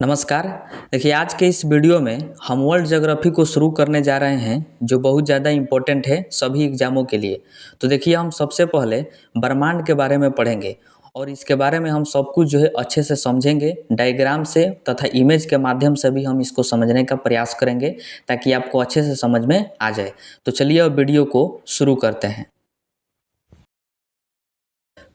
नमस्कार। देखिए, आज के इस वीडियो में हम वर्ल्ड ज्योग्राफी को शुरू करने जा रहे हैं जो बहुत ज़्यादा इम्पोर्टेंट है सभी एग्जामों के लिए। तो देखिए, हम सबसे पहले ब्रह्मांड के बारे में पढ़ेंगे और इसके बारे में हम सब कुछ जो है अच्छे से समझेंगे, डायग्राम से तथा इमेज के माध्यम से भी हम इसको समझने का प्रयास करेंगे ताकि आपको अच्छे से समझ में आ जाए। तो चलिए अब वीडियो को शुरू करते हैं।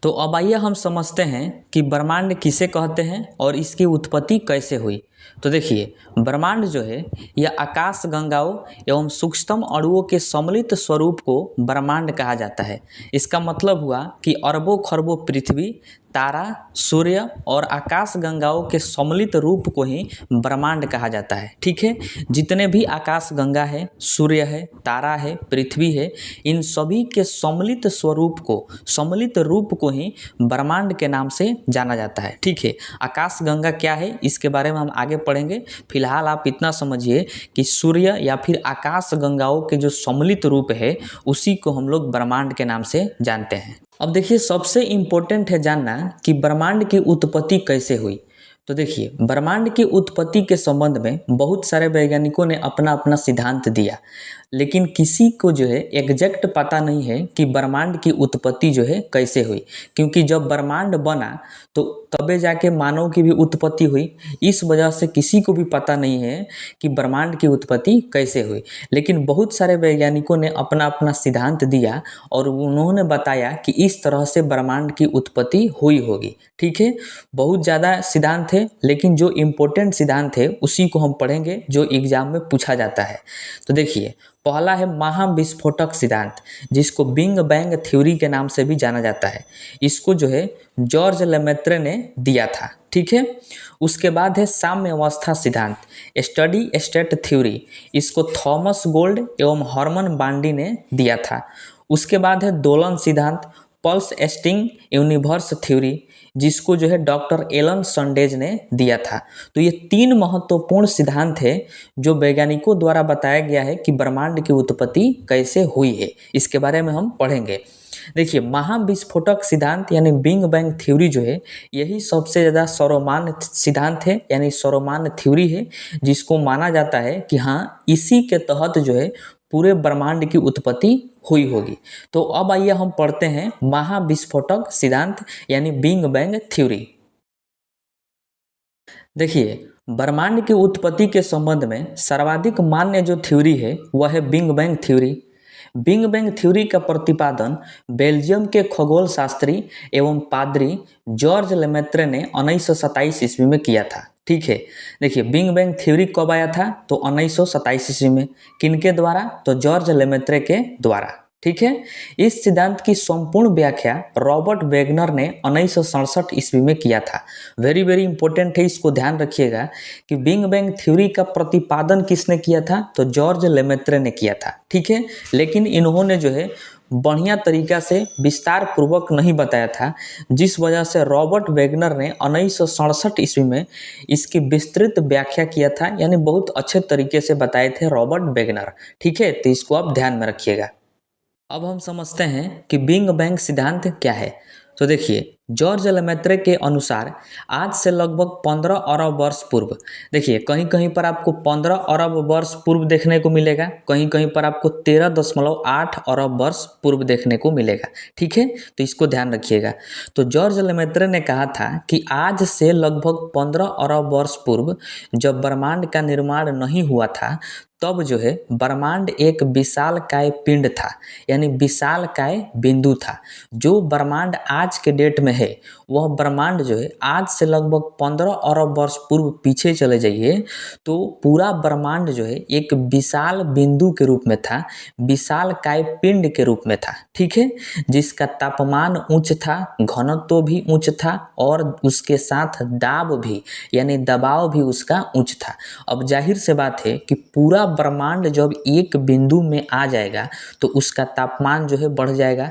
तो अब आइए हम समझते हैं कि ब्रह्मांड किसे कहते हैं और इसकी उत्पत्ति कैसे हुई। तो देखिए, ब्रह्मांड जो है यह आकाश गंगाओं एवं सूक्ष्मतम अणुओं के सम्मिलित स्वरूप को ब्रह्मांड कहा जाता है। इसका मतलब हुआ कि अरबों खरबों पृथ्वी, तारा, सूर्य और आकाश गंगाओं के सम्मिलित रूप को ही ब्रह्मांड कहा जाता है। ठीक है, जितने भी आकाश गंगा है, सूर्य है, तारा है, पृथ्वी है, इन सभी के सम्मिलित स्वरूप को, सम्मिलित रूप को ही ब्रह्मांड के नाम से जाना जाता है। ठीक है, आकाश गंगा क्या है इसके बारे में हम आगे पढ़ेंगे। फिलहाल आप इतना समझिए कि सूर्य या फिर आकाश गंगाओं के जो सम्मिलित रूप है उसी को हम लोग ब्रह्मांड के नाम से जानते हैं। अब देखिए, सबसे इम्पोर्टेंट है जानना कि ब्रह्मांड की उत्पत्ति कैसे हुई। तो देखिए, ब्रह्मांड की उत्पत्ति के संबंध में बहुत सारे वैज्ञानिकों ने अपना अपना सिद्धांत दिया, लेकिन किसी को जो है एग्जैक्ट पता नहीं है कि ब्रह्मांड की उत्पत्ति जो है कैसे हुई। क्योंकि जब ब्रह्मांड बना तो तबे जाके मानव की भी उत्पत्ति हुई। इस वजह से किसी को भी पता नहीं है कि ब्रह्मांड की उत्पत्ति कैसे हुई। लेकिन बहुत सारे वैज्ञानिकों ने अपना अपना सिद्धांत दिया और उन्होंने बताया कि इस तरह से ब्रह्मांड की उत्पत्ति हुई होगी। ठीक है, बहुत ज़्यादा सिद्धांत है, लेकिन जो इम्पोर्टेंट सिद्धांत है उसी को हम पढ़ेंगे जो एग्जाम में पूछा जाता है। तो देखिए, पहला है महाविस्फोटक सिद्धांत, जिसको बिग बैंग थ्योरी के नाम से भी जाना जाता है। इसको जो है जॉर्ज लेमेत्रे ने दिया था। ठीक है, उसके बाद है साम्य अवस्था सिद्धांत, स्टडी स्टेट थ्योरी। इसको थॉमस गोल्ड एवं हरमन बांडी ने दिया था। उसके बाद है दोलन सिद्धांत, पल्स एस्टिंग यूनिवर्स थ्योरी, जिसको जो है डॉक्टर एलन संडेज ने दिया था। तो ये तीन महत्वपूर्ण सिद्धांत है जो वैज्ञानिकों द्वारा बताया गया है कि ब्रह्मांड की उत्पत्ति कैसे हुई है। इसके बारे में हम पढ़ेंगे। देखिए, महाविस्फोटक सिद्धांत यानी बिग बैंग थ्योरी जो है यही सबसे ज़्यादा सर्वमान्य सिद्धांत है, यानी सर्वमान्य थ्योरी है, जिसको माना जाता है कि हाँ, इसी के तहत जो है पूरे ब्रह्मांड की उत्पत्ति हुई होगी। तो अब आइए हम पढ़ते हैं महाविस्फोटक सिद्धांत यानी बिग बैंग थ्योरी। देखिए, ब्रह्मांड की उत्पत्ति के संबंध में सर्वाधिक मान्य जो थ्योरी है वह है big bang theory. Big bang theory का प्रतिपादन बेल्जियम के खगोल शास्त्री एवं पादरी जॉर्ज लेमेत्रे ने 1927 ईस्वी में किया था। ठीक है, देखिए, बिग बैंग थ्योरी कब आया था तो 1927 ईस्वी में। किनके द्वारा तो जॉर्ज लेमेत्रे के द्वारा। ठीक है, इस सिद्धांत की संपूर्ण व्याख्या रॉबर्ट वेगनर ने 1967 ईस्वी में किया था। वेरी वेरी इंपॉर्टेंट है, इसको ध्यान रखिएगा कि बिग बैंग थ्योरी का प्रतिपादन किसने किया था तो जॉर्ज लेमेत्रे ने किया था। ठीक है, लेकिन इन्होंने जो है बढ़िया तरीका से विस्तार पूर्वक नहीं बताया था, जिस वजह से रॉबर्ट वेगनर ने 1967 ईस्वी में इसकी विस्तृत व्याख्या किया था, यानी बहुत अच्छे तरीके से बताए थे रॉबर्ट वेगनर। ठीक है, तो इसको आप ध्यान में रखिएगा। अब हम समझते हैं कि बिग बैंग सिद्धांत क्या है। तो देखिए, जॉर्ज लेमेत्रे के अनुसार आज से लगभग 15 अरब वर्ष पूर्व, देखिए कहीं कहीं पर आपको 15 अरब वर्ष पूर्व देखने को मिलेगा, कहीं कहीं पर आपको 13.8 अरब वर्ष पूर्व देखने को मिलेगा। ठीक है, तो इसको ध्यान रखिएगा। तो जॉर्ज लेमेत्रे ने कहा था कि आज से लगभग 15 अरब वर्ष पूर्व जब ब्रह्मांड का निर्माण नहीं हुआ था, तब जो है ब्रह्मांड एक विशालकाय पिंड था, यानी विशालकाय बिंदु था। जो ब्रह्मांड आज के डेट में है वह ब्रह्मांड जो है आज से लगभग 15 अरब वर्ष पूर्व पीछे चले जाइए तो पूरा ब्रह्मांड जो है एक विशाल बिंदु के रूप में था, विशालकाय पिंड के रूप में था। ठीक है, जिसका तापमान उच्च था, घनत्व भी उच्च था और उसके साथ दाब भी, यानी दबाव भी उसका उच्च था। अब जाहिर से बात है कि पूरा ब्रह्मांड जब एक बिंदु में आ जाएगा तो उसका तापमान जो है बढ़ जाएगा,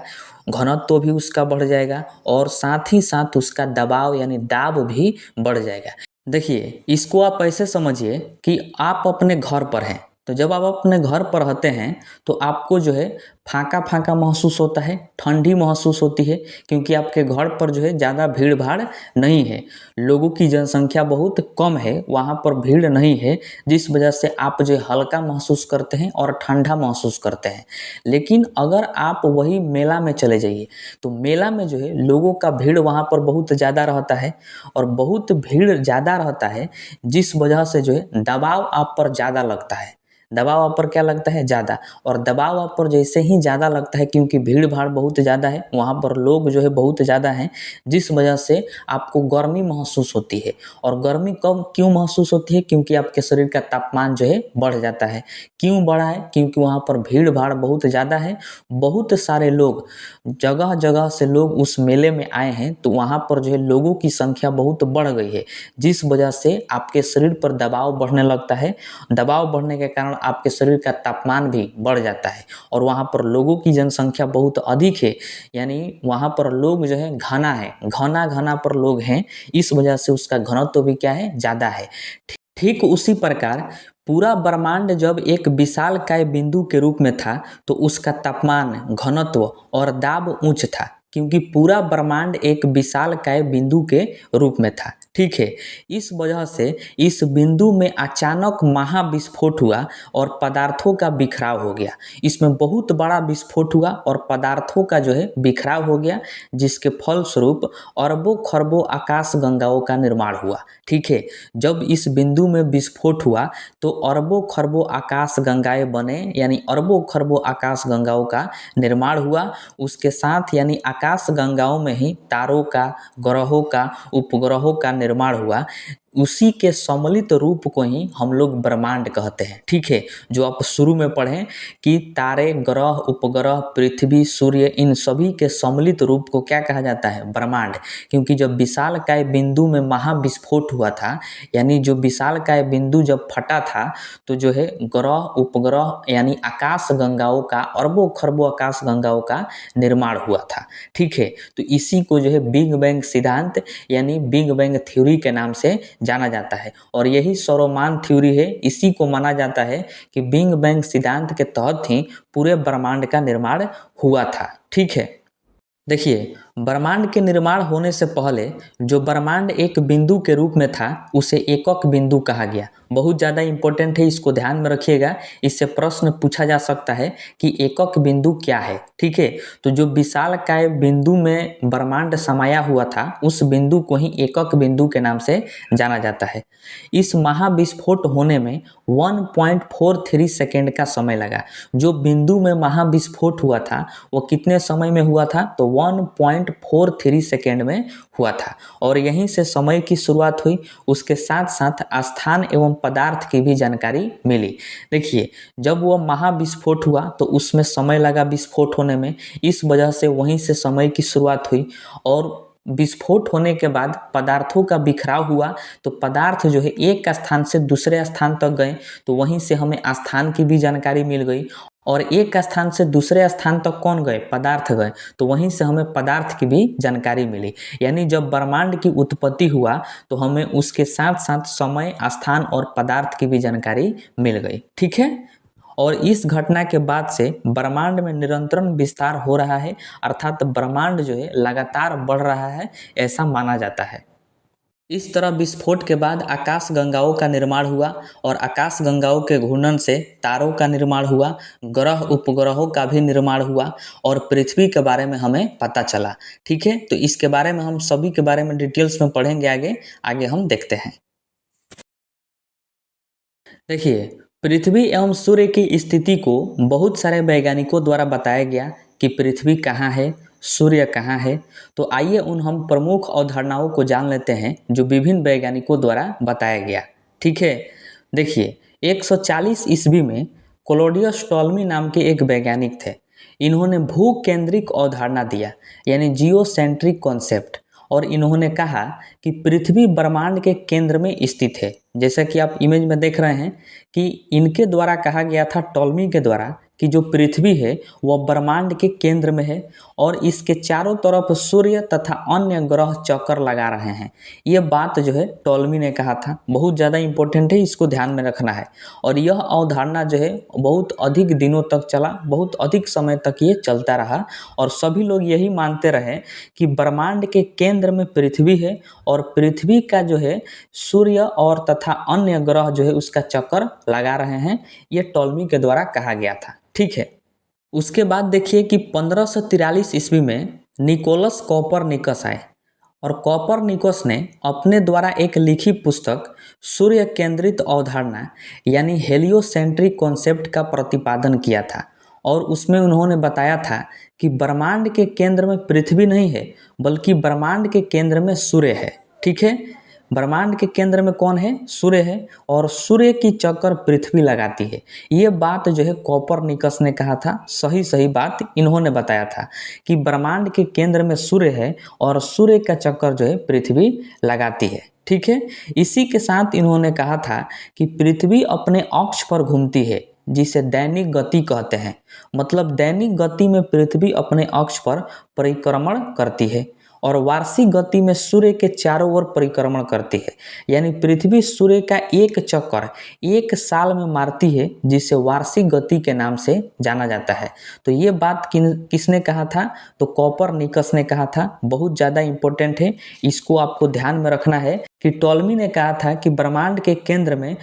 घनत्व भी उसका बढ़ जाएगा और साथ ही साथ उसका दबाव यानी दाब भी बढ़ जाएगा। देखिए, इसको आप ऐसे समझिए कि आप अपने घर पर हैं। तो जब आप अपने घर पर रहते हैं तो आपको जो है फाँका फाँका महसूस होता है, ठंडी महसूस होती है, क्योंकि आपके घर पर जो है ज़्यादा भीड़ भाड़ नहीं है, लोगों की जनसंख्या बहुत कम है, वहाँ पर भीड़ नहीं है, जिस वजह से आप जो है हल्का महसूस करते हैं और ठंडा महसूस करते हैं। लेकिन अगर आप वही मेला में चले जाइए तो मेला में जो है लोगों का भीड़ वहाँ पर बहुत ज़्यादा रहता है, और बहुत भीड़ ज़्यादा रहता है जिस वजह से जो है दबाव आप पर ज़्यादा लगता है। दबाव आप पर क्या लगता है? ज़्यादा। और दबाव आप पर जैसे ही ज़्यादा लगता है, क्योंकि भीड़ भाड़ बहुत ज़्यादा है, वहाँ पर लोग जो है बहुत ज़्यादा हैं, जिस वजह से आपको गर्मी महसूस होती है। और गर्मी कब क्यों महसूस होती है? क्योंकि आपके शरीर का तापमान जो है बढ़ जाता है। क्यों बढ़ा है? क्योंकि वहाँ पर भीड़ भाड़ बहुत ज़्यादा है, बहुत सारे लोग, जगह जगह से लोग उस मेले में आए हैं, तो वहाँ पर जो है लोगों की संख्या बहुत बढ़ गई है, जिस वजह से आपके शरीर पर दबाव बढ़ने लगता है। दबाव बढ़ने के कारण आपके शरीर का तापमान भी बढ़ जाता है, और वहाँ पर लोगों की जनसंख्या बहुत अधिक है, यानी वहाँ पर लोग जो है घना है, घना घना पर लोग हैं, इस वजह से उसका घनत्व भी क्या है? ज़्यादा है। ठीक उसी प्रकार पूरा ब्रह्मांड जब एक विशालकाय बिंदु के रूप में था तो उसका तापमान, घनत्व और दाब उच्च था, क्योंकि पूरा ब्रह्मांड एक विशालकाय बिंदु के रूप में था। ठीक है, इस वजह से इस बिंदु में अचानक महाविस्फोट हुआ और पदार्थों का बिखराव हो गया। इसमें बहुत बड़ा विस्फोट हुआ और पदार्थों का जो है बिखराव हो गया, जिसके फलस्वरूप अरबों खरबों आकाश गंगाओं का निर्माण हुआ। ठीक है, जब इस बिंदु में विस्फोट हुआ तो अरबों खरबों आकाश गंगाएं बने, यानी अरबों खरबों आकाश गंगाओं का निर्माण हुआ। उसके साथ यानी आकाश गंगाओं में ही तारों का, ग्रहों का, उपग्रहों का निर्माण हुआ। उसी के सम्मिलित रूप को ही हम लोग ब्रह्मांड कहते हैं। ठीक है, जो आप शुरू में पढ़ें कि तारे, ग्रह, उपग्रह, पृथ्वी, सूर्य, इन सभी के सम्मिलित रूप को क्या कहा जाता है? ब्रह्मांड। क्योंकि जब विशालकाय बिंदु में महाविस्फोट हुआ था, यानी जो विशालकाय बिंदु जब फटा था, तो जो है ग्रह, उपग्रह यानी आकाश गंगाओं का, अरबों खरबों आकाश गंगाओं का निर्माण हुआ था। ठीक है, तो इसी को जो है बिग बैंग सिद्धांत यानी बिग बैंग थ्योरी के नाम से जाना जाता है, और यही सौरमान थ्योरी है। इसी को माना जाता है कि बिग बैंग सिद्धांत के तहत ही पूरे ब्रह्मांड का निर्माण हुआ था। ठीक है, देखिए, ब्रह्मांड के निर्माण होने से पहले जो ब्रह्मांड एक बिंदु के रूप में था उसे एकक बिंदु कहा गया। बहुत ज़्यादा इंपॉर्टेंट है, इसको ध्यान में रखिएगा, इससे प्रश्न पूछा जा सकता है कि एकक बिंदु क्या है। ठीक है, तो जो विशालकाय बिंदु में ब्रह्मांड समाया हुआ था उस बिंदु को ही एकक बिंदु के नाम से जाना जाता है। इस महाविस्फोट होने में 1.43 सेकेंड का समय लगा। जो बिंदु में महाविस्फोट हुआ था वो कितने समय में हुआ था? तो 1.43 सेकेंड में हुआ था, और यहीं से समय की शुरुआत हुई। उसके साथ साथ स्थान एवं पदार्थ की भी जानकारी मिली। देखिए, जब वह महाविस्फोट हुआ तो उसमें समय लगा विस्फोट होने में, इस वजह से वहीं से समय की शुरुआत हुई। और विस्फोट होने के बाद पदार्थों का बिखराव हुआ, तो पदार्थ जो है एक स्थान से दूसरे स्थान तक गए, तो वहीं से हमें स्थान की भी जानकारी मिल गई। और एक स्थान से दूसरे स्थान तक कौन गए? पदार्थ गए, तो वहीं से हमें पदार्थ की भी जानकारी मिली। यानी जब ब्रह्मांड की उत्पत्ति हुआ तो हमें उसके साथ साथ समय, स्थान और पदार्थ की भी जानकारी मिल गई। ठीक है, और इस घटना के बाद से ब्रह्मांड में निरंतर विस्तार हो रहा है, अर्थात ब्रह्मांड जो है लगातार बढ़ रहा है, ऐसा माना जाता है। इस तरह विस्फोट के बाद आकाश गंगाओं का निर्माण हुआ, और आकाश गंगाओं के घूर्णन से तारों का निर्माण हुआ, ग्रह उपग्रहों का भी निर्माण हुआ, और पृथ्वी के बारे में हमें पता चला। ठीक है, तो इसके बारे में हम सभी के बारे में डिटेल्स में पढ़ेंगे आगे। आगे हम देखते हैं। देखिए, पृथ्वी एवं सूर्य की स्थिति को बहुत सारे वैज्ञानिकों द्वारा बताया गया कि पृथ्वी कहाँ है, सूर्य कहाँ है। तो आइए उन हम प्रमुख अवधारणाओं को जान लेते हैं जो विभिन्न वैज्ञानिकों द्वारा बताया गया। ठीक है, देखिए, 140 ईस्वी में क्लॉडियस टॉल्मी नाम के एक वैज्ञानिक थे। इन्होंने भू केंद्रिक अवधारणा दिया, यानी जियोसेंट्रिक कॉन्सेप्ट, और इन्होंने कहा कि पृथ्वी ब्रह्मांड के केंद्र में स्थित है। जैसा कि आप इमेज में देख रहे हैं कि इनके द्वारा कहा गया था, टॉल्मी के द्वारा, कि जो पृथ्वी है वह ब्रह्मांड के केंद्र में है और इसके चारों तरफ सूर्य तथा अन्य ग्रह चक्कर लगा रहे हैं। ये बात जो है टॉलमी ने कहा था, बहुत ज़्यादा इंपॉर्टेंट है, इसको ध्यान में रखना है। और यह अवधारणा जो है बहुत अधिक दिनों तक चला, बहुत अधिक समय तक ये चलता रहा और सभी लोग यही मानते रहे कि ब्रह्मांड के केंद्र में पृथ्वी है और पृथ्वी का जो है सूर्य और तथा अन्य ग्रह जो है उसका चक्कर लगा रहे हैं। ये टॉलमी के द्वारा कहा गया था। ठीक है, उसके बाद देखिए कि 1543 ईस्वी में निकोलस कॉपरनिकस आए और कॉपरनिकस ने अपने द्वारा एक लिखी पुस्तक सूर्य केंद्रित अवधारणा यानी हेलियोसेंट्रिक कॉन्सेप्ट का प्रतिपादन किया था। और उसमें उन्होंने बताया था कि ब्रह्मांड के केंद्र में पृथ्वी नहीं है बल्कि ब्रह्मांड के केंद्र में सूर्य है। ठीक है, ब्रह्मांड के केंद्र में कौन है? सूर्य है और सूर्य की चक्कर पृथ्वी लगाती है। ये बात जो है कॉपरनिकस ने कहा था, सही सही बात इन्होंने बताया था कि ब्रह्मांड के केंद्र में सूर्य है और सूर्य का चक्कर जो है पृथ्वी लगाती है। ठीक है, इसी के साथ इन्होंने कहा था कि पृथ्वी अपने अक्ष पर घूमती है जिसे दैनिक गति कहते हैं। मतलब दैनिक गति में पृथ्वी अपने अक्ष पर परिक्रमण करती है और वार्षिक गति में सूर्य के चारों ओर परिक्रमण करती है। यानी पृथ्वी सूर्य का एक चक्कर एक साल में मारती है जिसे वार्षिक गति के नाम से जाना जाता है। तो ये बात किसने कहा था? तो कॉपरनिकस ने कहा था। बहुत ज़्यादा इम्पोर्टेंट है, इसको आपको ध्यान में रखना है कि टॉलमी ने कहा था कि ब्रह्मांड के केंद्र में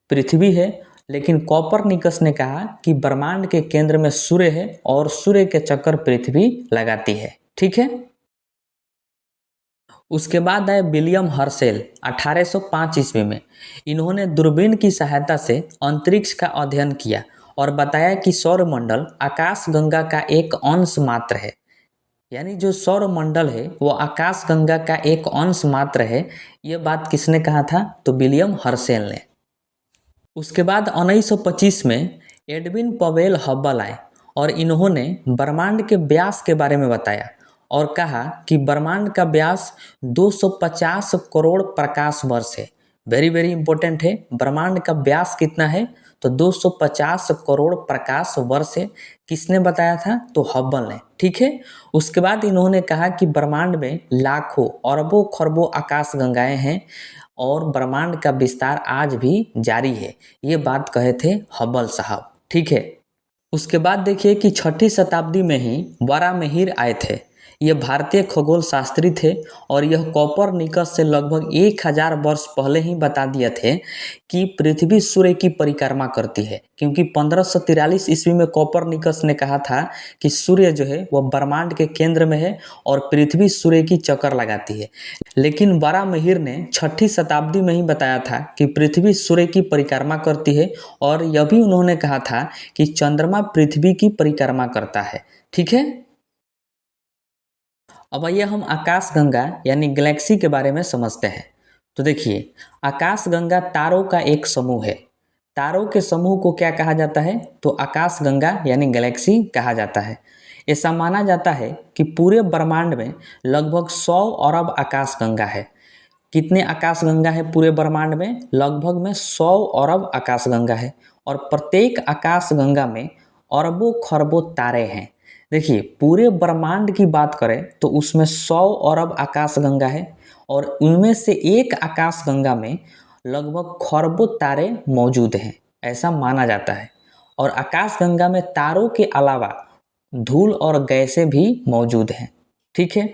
पृथ्वी है, लेकिन कॉपरनिकस ने कहा कि ब्रह्मांड के केंद्र में सूर्य है और सूर्य के चक्कर पृथ्वी लगाती है। ठीक है, उसके बाद आए विलियम हर्शेल 1805 ईस्वी में। इन्होंने दूरबीन की सहायता से अंतरिक्ष का अध्ययन किया और बताया कि सौरमंडल आकाश गंगा का एक अंश मात्र है। यानी जो सौरमंडल है वो आकाश गंगा का एक अंश मात्र है। ये बात किसने कहा था? तो विलियम हर्शेल ने। उसके बाद 1925 में एडविन पवेल हब्बल आए और इन्होंने ब्रह्मांड के व्यास के बारे में बताया और कहा कि ब्रह्मांड का व्यास 250 करोड़ प्रकाश वर्ष है। वेरी वेरी इंपॉर्टेंट है, ब्रह्मांड का व्यास कितना है? तो 250 करोड़ प्रकाश वर्ष है। किसने बताया था? तो हब्बल ने। ठीक है, उसके बाद इन्होंने कहा कि ब्रह्मांड में लाखों अरबों खरबों आकाश गंगाएं हैं और ब्रह्मांड का विस्तार आज भी जारी है। ये बात कहे थे हब्बल साहब। ठीक है, उसके बाद देखिए कि 6ठी शताब्दी में ही वराहमिहिर आए थे। ये भारतीय खगोल शास्त्री थे और यह कॉपरनिकस से लगभग 1000 वर्ष पहले ही बता दिए थे कि पृथ्वी सूर्य की परिक्रमा करती है। क्योंकि 1543 ईस्वी में कॉपरनिकस ने कहा था कि सूर्य जो है वह ब्रह्मांड के केंद्र में है और पृथ्वी सूर्य की चक्कर लगाती है। लेकिन वराहमिहिर ने 6ठी शताब्दी में ही बताया था कि पृथ्वी सूर्य की परिक्रमा करती है और यह भी उन्होंने कहा था कि चंद्रमा पृथ्वी की परिक्रमा करता है। ठीक है, अब आइए हम आकाश गंगा यानी गैलेक्सी के बारे में समझते हैं। तो देखिए, आकाश गंगा तारों का एक समूह है। तारों के समूह को क्या कहा जाता है? तो आकाश गंगा यानी गैलेक्सी कहा जाता है। ऐसा माना जाता है कि पूरे ब्रह्मांड में लगभग 100 अरब आकाश गंगा है। कितने आकाश गंगा है पूरे ब्रह्मांड में? लगभग में 100 अरब आकाश गंगा है और प्रत्येक आकाश गंगा में अरबों खरबों तारे हैं। देखिए, पूरे ब्रह्मांड की बात करें तो उसमें 100 अरब आकाश गंगा है और उनमें से एक आकाश गंगा में लगभग खरबों तारे मौजूद हैं, ऐसा माना जाता है। और आकाश गंगा में तारों के अलावा धूल और गैसें भी मौजूद हैं। ठीक है,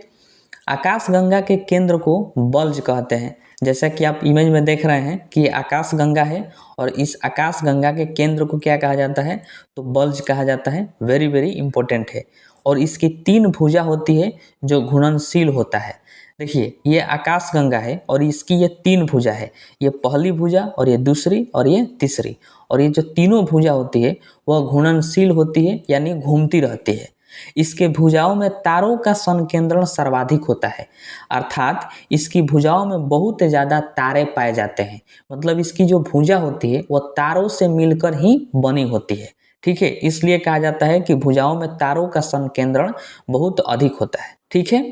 आकाश गंगा के केंद्र को बल्ज कहते हैं। जैसा कि आप इमेज में देख रहे हैं कि आकाश गंगा है और इस आकाश गंगा के केंद्र को क्या कहा जाता है? तो बल्ज कहा जाता है। वेरी वेरी इंपॉर्टेंट है। और इसकी 3 भुजा होती है जो घूर्णनशील होता है। देखिए, ये आकाश गंगा है और इसकी ये 3 भुजा है। ये पहली भुजा और ये दूसरी और ये तीसरी। और ये जो तीनों भुजा होती है वह घूर्णनशील होती है यानी घूमती रहती है। इसके भुजाओं में तारों का संकेंद्रण सर्वाधिक होता है, अर्थात इसकी भुजाओं में बहुत ज़्यादा तारे पाए जाते हैं। मतलब इसकी जो भुजा होती है वह तारों से मिलकर ही बनी होती है। ठीक है, इसलिए कहा जाता है कि भुजाओं में तारों का संकेंद्रण बहुत अधिक होता है। ठीक है,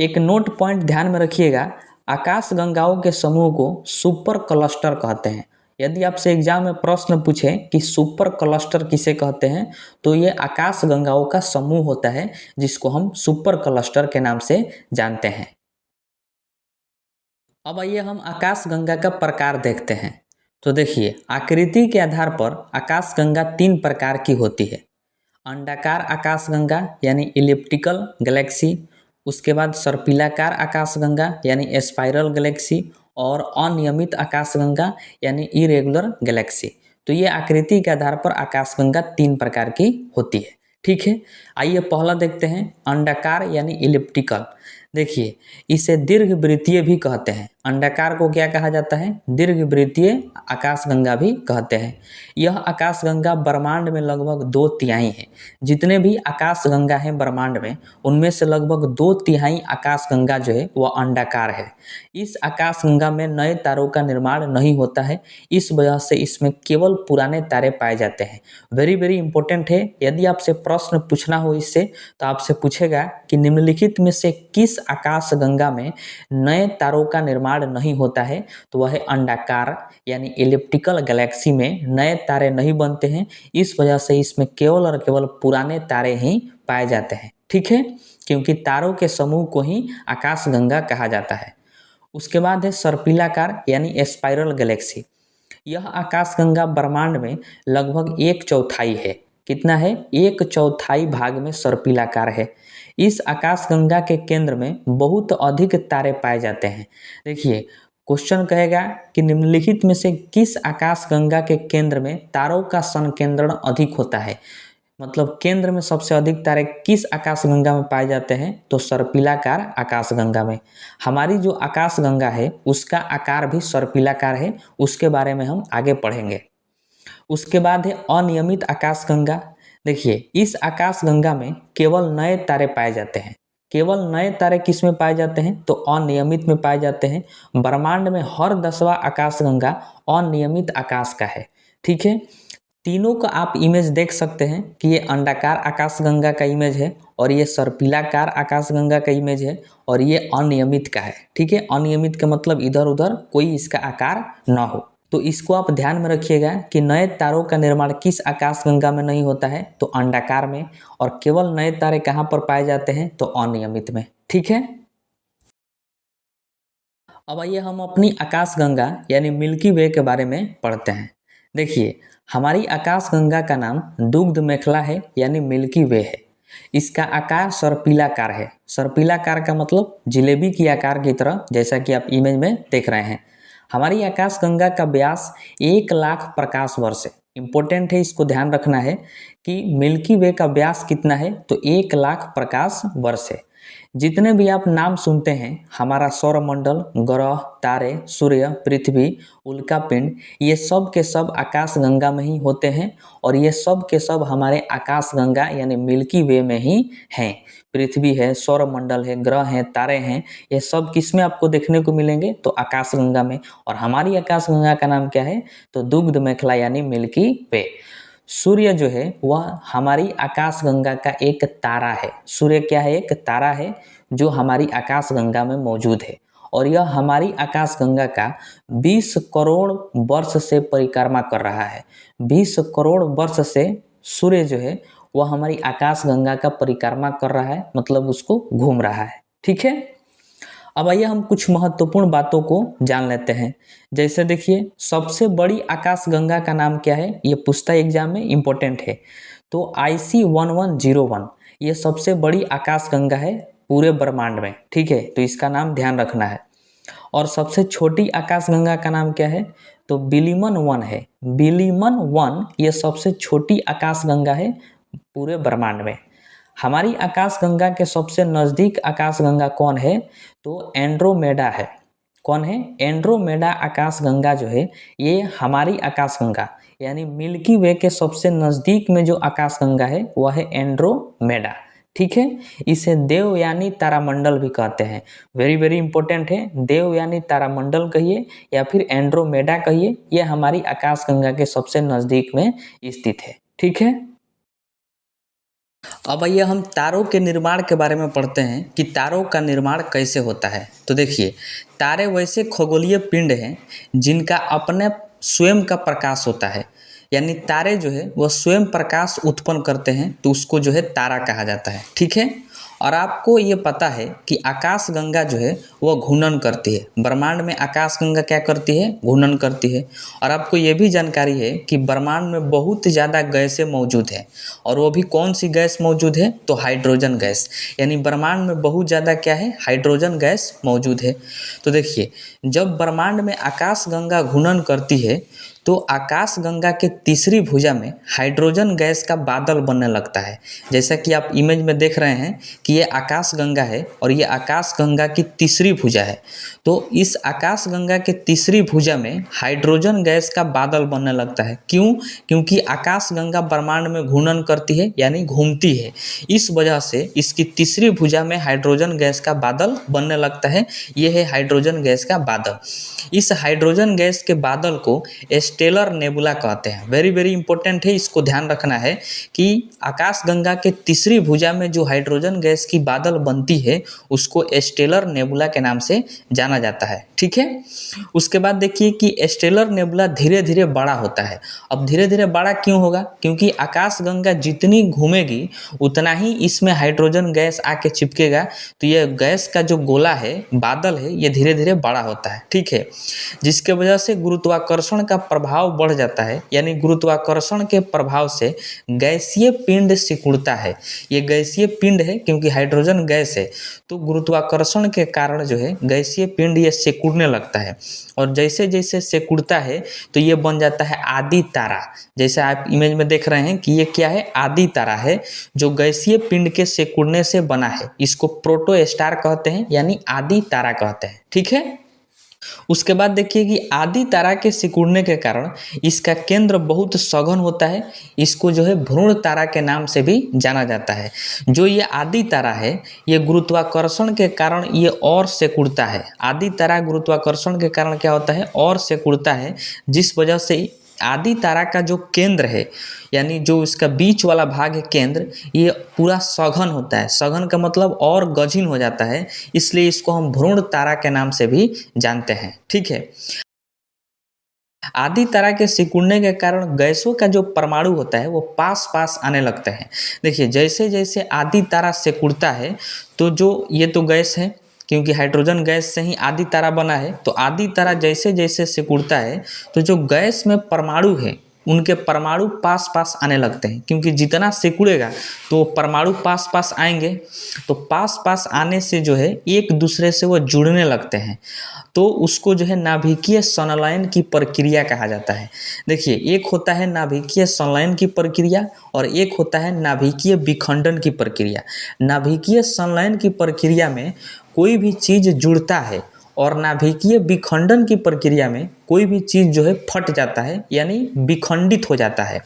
एक नोट पॉइंट ध्यान में रखिएगा, आकाश गंगाओं के समूह को सुपर क्लस्टर कहते हैं। यदि आपसे एग्जाम में प्रश्न पूछे कि सुपर क्लस्टर किसे कहते हैं, तो ये आकाश गंगाओं का समूह होता है जिसको हम सुपर क्लस्टर के नाम से जानते हैं। अब आइए हम आकाश गंगा का प्रकार देखते हैं। तो देखिए, आकृति के आधार पर आकाश गंगा 3 प्रकार की होती है। अंडाकार आकाश गंगा यानी इलिप्टिकल गैलेक्सी, उसके बाद सर्पिलाकार आकाश गंगा यानी स्पाइरल गैलेक्सी, और अनियमित आकाश गंगा यानी इरेगुलर गैलेक्सी। तो ये आकृति के आधार पर आकाश गंगा 3 प्रकार की होती है। ठीक है, आइए पहला देखते हैं, अंडाकार यानी इलिप्टिकल। देखिए, इसे दीर्घवृत्तीय भी कहते हैं। अंडाकार को क्या कहा जाता है? दीर्घवृत्तीय आकाश गंगा भी कहते हैं। यह आकाश गंगा ब्रह्मांड में लगभग 2/3 है। जितने भी आकाश गंगा हैं ब्रह्मांड में, उनमें से लगभग 2/3 आकाश गंगा जो है वह अंडाकार है। इस आकाश गंगा में नए तारों का निर्माण नहीं होता है, इस वजह से इसमें केवल पुराने तारे पाए जाते हैं। वेरी वेरी इंपॉर्टेंट है। यदि आपसे प्रश्न पूछना हो इससे, तो आपसे पूछेगा कि निम्नलिखित में से किस आकाश गंगा में नए तारों का निर्माण नहीं होता है, तो वह है अंडाकार यानी इलिप्टिकल गैलेक्सी में नए तारे नहीं बनते हैं। इस वजह से इसमें केवल और केवल पुराने तारे ही पाए जाते हैं। ठीक है, क्योंकि तारों के समूह को ही आकाश गंगा कहा जाता है। उसके बाद है सर्पिलाकार यानी स्पाइरल गैलेक्सी। यह आकाश गंगा ब्रह्मांड में लगभग 1/4 है। कितना है? 1/4 भाग में सर्पिलाकार है। इस आकाश गंगा के केंद्र में बहुत अधिक तारे पाए जाते हैं। देखिए, क्वेश्चन कहेगा कि निम्नलिखित में से किस आकाश गंगा के केंद्र में तारों का संकेंद्रण अधिक होता है। मतलब केंद्र में सबसे अधिक तारे किस आकाश गंगा में पाए जाते हैं? तो सर्पिलाकार आकाश गंगा में। हमारी जो आकाश गंगा है उसका आकार भी सर्पिलाकार है, उसके बारे में हम आगे पढ़ेंगे। उसके बाद है अनियमित आकाश गंगा। देखिए, इस आकाश गंगा में केवल नए तारे पाए जाते हैं। केवल नए तारे किस में पाए जाते हैं? तो अनियमित में पाए जाते हैं। ब्रह्मांड में हर 10वां आकाश गंगा अनियमित आकाश का है। ठीक है, तीनों का आप इमेज देख सकते हैं कि ये अंडाकार आकाश गंगा का इमेज है, और ये सर्पिलाकार आकाश गंगा का इमेज है, और ये अनियमित का है। ठीक है, अनियमित का मतलब इधर उधर कोई इसका आकार ना हो। तो इसको आप ध्यान में रखिएगा कि नए तारों का निर्माण किस आकाश गंगा में नहीं होता है? तो अंडाकार में। और केवल नए तारे कहाँ पर पाए जाते हैं? तो अनियमित में। ठीक है, अब आइए हम अपनी आकाश गंगा यानी मिल्की वे के बारे में पढ़ते हैं। देखिए, हमारी आकाश गंगा का नाम दुग्ध मेखला है यानी मिल्की वे है। इसका आकार सर्पिलाकार है। सर्पिलाकार का मतलब जिलेबी की आकार की तरह, जैसा कि आप इमेज में देख रहे हैं। हमारी आकाश गंगा का व्यास 1,00,000 प्रकाश वर्ष है। इंपॉर्टेंट है, इसको ध्यान रखना है कि मिल्की वे का व्यास कितना है? तो 1,00,000 प्रकाश वर्ष है। जितने भी आप नाम सुनते हैं, हमारा सौरमंडल, ग्रह, तारे, सूर्य, पृथ्वी, उल्कापिंड, ये सब के सब आकाश गंगा में ही होते हैं, और ये सब के सब हमारे आकाश गंगा यानी मिल्की वे में ही हैं। पृथ्वी है, सौरमंडल है, ग्रह हैं, तारे हैं, ये सब किस में आपको देखने को मिलेंगे? तो आकाश गंगा में। और हमारी आकाश गंगा का नाम क्या है? तो दुग्ध मेखला यानी मिल्की वे। सूर्य जो है वह हमारी आकाश गंगा का एक तारा है। सूर्य क्या है? एक तारा है जो हमारी आकाश गंगा में मौजूद है, और यह हमारी आकाश गंगा का 20 करोड़ वर्ष से परिक्रमा कर रहा है। 20 करोड़ वर्ष से सूर्य जो है वह हमारी आकाश गंगा का परिक्रमा कर रहा है, मतलब उसको घूम रहा है। ठीक है, अब आइए हम कुछ महत्वपूर्ण बातों को जान लेते हैं। जैसे देखिए, सबसे बड़ी आकाश गंगा का नाम क्या है? ये पूछता है एग्जाम में, इंपॉर्टेंट है। तो IC1101 ये सबसे बड़ी आकाश गंगा है पूरे ब्रह्मांड में। ठीक है, तो इसका नाम ध्यान रखना है। और सबसे छोटी आकाश गंगा का नाम क्या है? तो बिलिमन 1 है। बिलिमन 1 ये सबसे छोटी आकाश गंगा है पूरे ब्रह्मांड में। हमारी आकाश गंगा के सबसे नज़दीक आकाश गंगा कौन है? तो एंड्रोमेडा है। कौन है? एंड्रोमेडा आकाश गंगा जो है ये हमारी आकाश गंगा यानी मिल्की वे के सबसे नज़दीक में जो आकाश गंगा है वह है एंड्रोमेडा। ठीक है, इसे देवयानी तारामंडल भी कहते हैं। वेरी वेरी इंपॉर्टेंट है, देवयानी तारामंडल कहिए या फिर एंड्रोमेडा कहिए, यह हमारी आकाश गंगा के सबसे नज़दीक में स्थित है। ठीक है, अब आइए हम तारों के निर्माण के बारे में पढ़ते हैं कि तारों का निर्माण कैसे होता है। तो देखिए, तारे वैसे खगोलीय पिंड हैं जिनका अपने स्वयं का प्रकाश होता है, यानी तारे जो है वह स्वयं प्रकाश उत्पन्न करते हैं, तो उसको जो है तारा कहा जाता है। ठीक है। और आपको ये पता है कि आकाशगंगा जो है वह घूर्णन करती है। ब्रह्मांड में आकाशगंगा क्या करती है? घूर्णन करती है। और आपको ये भी जानकारी है कि ब्रह्मांड में बहुत ज़्यादा गैसें मौजूद हैं, और वो भी कौन सी गैस मौजूद है? तो हाइड्रोजन गैस। यानी ब्रह्मांड में बहुत ज़्यादा क्या है? हाइड्रोजन गैस मौजूद है। तो देखिए, जब ब्रह्मांड में आकाशगंगा घूर्णन करती है तो आकाशगंगा के तीसरी भुजा में हाइड्रोजन गैस का बादल बनने लगता है। जैसा कि आप इमेज में देख रहे हैं कि ये आकाशगंगा है और ये आकाशगंगा की तीसरी भुजा है। तो इस आकाशगंगा के तीसरी भुजा में हाइड्रोजन गैस का बादल बनने लगता है। क्यों? क्योंकि आकाशगंगा ब्रह्मांड में घूर्णन करती है, यानी घूमती है। इस वजह से इसकी तीसरी भुजा में हाइड्रोजन गैस का बादल बनने लगता है। ये है हाइड्रोजन गैस का बादल। इस हाइड्रोजन गैस के बादल को स्टेलर नेबुला कहते हैं। वेरी वेरी इंपॉर्टेंट है, इसको ध्यान रखना है कि आकाशगंगा के तीसरी भुजा में जो हाइड्रोजन गैस की बादल बनती है उसको स्टेलर नेबुला के नाम से जाना जाता है। ठीक है। उसके बाद देखिए कि स्टेलर नेबुला धीरे धीरे बड़ा होता है। अब धीरे धीरे बड़ा क्यों होगा? क्योंकि आकाशगंगा जितनी घूमेगी उतना ही इसमें हाइड्रोजन गैस आके चिपकेगा, तो यह गैस का जो गोला है, बादल है, ये धीरे धीरे बड़ा होता है। ठीक है। जिसके वजह से गुरुत्वाकर्षण का प्रभाव बढ़ जाता है, यानी गुरुत्वाकर्षण के प्रभाव से गैसीय पिंड सिकुड़ता है। ये गैसीय पिंड है क्योंकि हाइड्रोजन गैस है, तो गुरुत्वाकर्षण के कारण जो है गैसीय पिंड ये सिकुड़ने लगता है। और जैसे जैसे सिकुड़ता है तो ये बन जाता है आदि तारा। जैसे आप इमेज में देख रहे हैं कि ये क्या है? आदि तारा है, जो गैसीय पिंड के सिकुड़ने से बना है। इसको प्रोटो स्टार कहते हैं, यानी आदि तारा कहते हैं। ठीक है। उसके बाद देखिए कि आदि तारा के सिकुड़ने के कारण इसका केंद्र बहुत सघन होता है। इसको जो है भ्रूण तारा के नाम से भी जाना जाता है। जो ये आदि तारा है, ये गुरुत्वाकर्षण के कारण ये और सिकुड़ता है। आदि तारा गुरुत्वाकर्षण के कारण क्या होता है? और सिकुड़ता है, जिस वजह से आदि तारा का जो केंद्र है, यानी जो इसका बीच वाला भाग है केंद्र, ये पूरा सघन होता है। सघन का मतलब और गजीन हो जाता है, इसलिए इसको हम भ्रूण तारा के नाम से भी जानते हैं। ठीक है। आदि तारा के सिकुड़ने के कारण गैसों का जो परमाणु होता है वो पास पास आने लगते हैं। देखिए, जैसे जैसे आदि तारा सिकुड़ता है तो जो ये तो गैस है, क्योंकि हाइड्रोजन गैस से ही आदि तारा बना है, तो आदि तारा जैसे जैसे सिकुड़ता है तो जो गैस में परमाणु है उनके परमाणु पास पास आने लगते हैं। क्योंकि जितना सिकुड़ेगा तो परमाणु पास पास आएंगे, तो पास पास आने से जो है एक दूसरे से वो जुड़ने लगते हैं, तो उसको जो है नाभिकीय संलयन की प्रक्रिया कहा जाता है। देखिए, एक होता है नाभिकीय संलयन की प्रक्रिया और एक होता है नाभिकीय विखंडन की प्रक्रिया। नाभिकीय संलयन की प्रक्रिया में कोई भी चीज़ जुड़ता है और नाभिकीय विखंडन की प्रक्रिया में कोई भी चीज़ जो है फट जाता है, यानी विखंडित हो जाता है।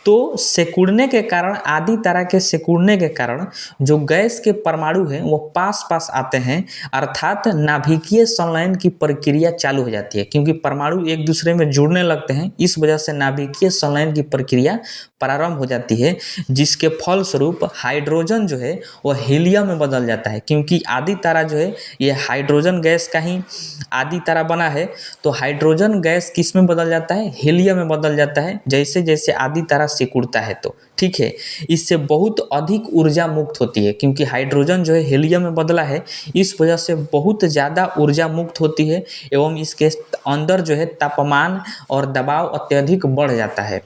तो सिकुड़ने के कारण, आदि तारा के सिकुड़ने के कारण जो गैस के परमाणु हैं वो पास पास आते हैं, अर्थात नाभिकीय संलयन की प्रक्रिया चालू हो जाती है। क्योंकि परमाणु एक दूसरे में जुड़ने लगते हैं, इस वजह से नाभिकीय संलयन की प्रक्रिया प्रारंभ हो जाती है, जिसके फलस्वरूप हाइड्रोजन जो है वह हीलियम में बदल जाता है। क्योंकि आदि तारा जो है ये हाइड्रोजन गैस का ही आदि तारा बना है, तो हाइड्रोजन गैस किस में बदल जाता है? हीलियम में बदल जाता है, जैसे जैसे आदि तारा सिकुड़ता है। तो ठीक है, इससे बहुत अधिक ऊर्जा मुक्त होती है। क्योंकि हाइड्रोजन जो है हीलियम में बदला है, इस वजह से बहुत ज़्यादा ऊर्जा मुक्त होती है, एवं इसके अंदर जो है तापमान और दबाव अत्यधिक बढ़ जाता है,